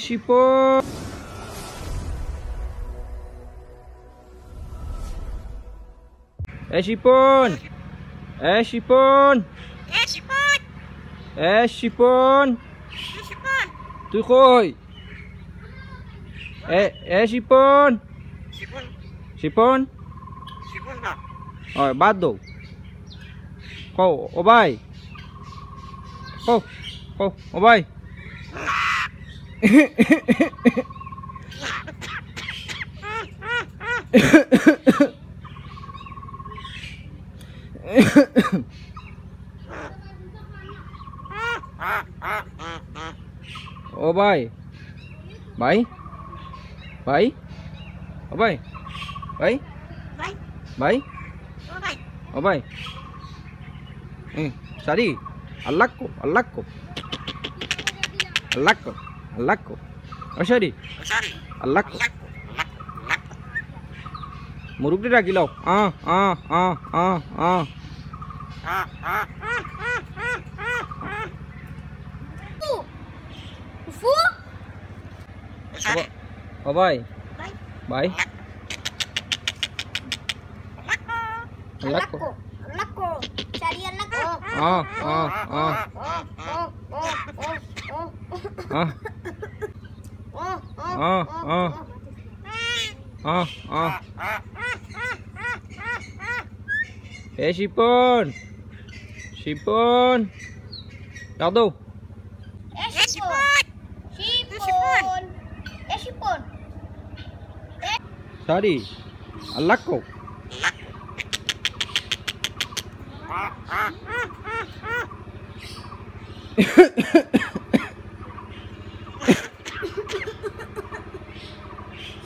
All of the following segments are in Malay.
Sipon. Sipon. Sipon. Sipon. Tukoy. Sipon. Sipon. Rồi bắt đầu. Cô, ô bay. Cô, ô bay. Ô bay. Bảy. Bảy. Ô bay. Bảy. Bảy. Ô bay. Sari. Alakku. Oh Sari. Alakku. Murug dia lagi lau. Fufu. Oh bye. Bye. Alakku. Cari alakku. Sipon. Sipon. Đâu đâu? Sipon. Sipon. Sari. Alakku.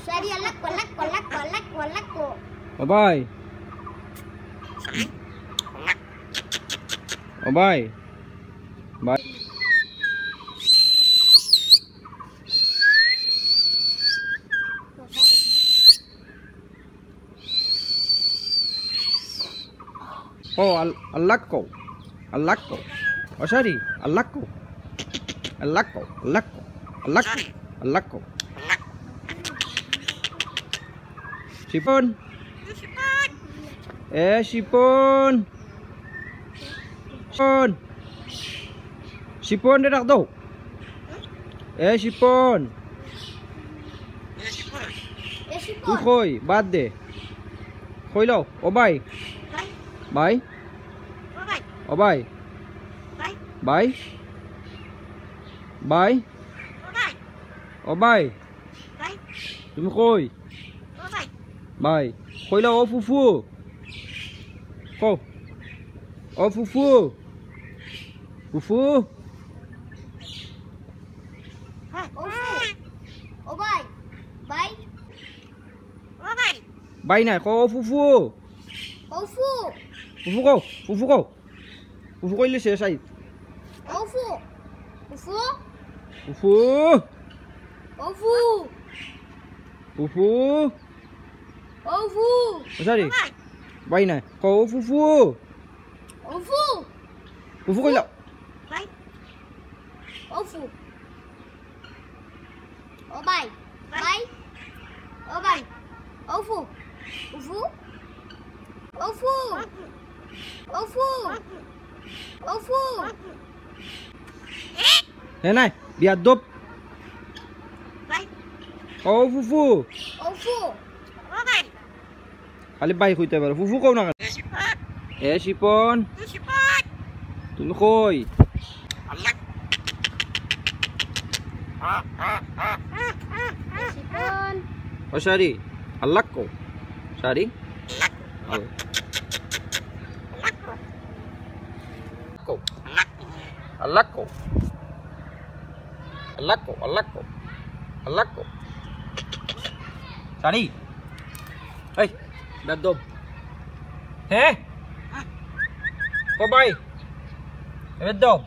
Sari alakku. Bye bye. Oh bye. Bye. Oh alakku. Oh sorry. Alakku. Sipon. Sipon. Sipon dia dak tu. Sipon. Tu khoi, bad de. Khoi lo, oh bye. Bye. Oh bye. Bye. Bye. Oh bye. Tu khoi. Bye. Khoi lo oh fufu. Cô. Oh fufu. Fufu. Oh bye. Bay này có fufu. Fufu cô. Fufu cô lấy sai. Fufu. Sao đi? Bay này có fufu. Fufu coi lọ. Thế này, biar dop. Oh fufu. Kali bay khuy tayo fufu kau nang. Sipon. Tulu koy. Sipon. Oh Sari, alakku. Sari. Alakku. Sari. Hey, dah dom. Heh? Kau bay? Dah dom.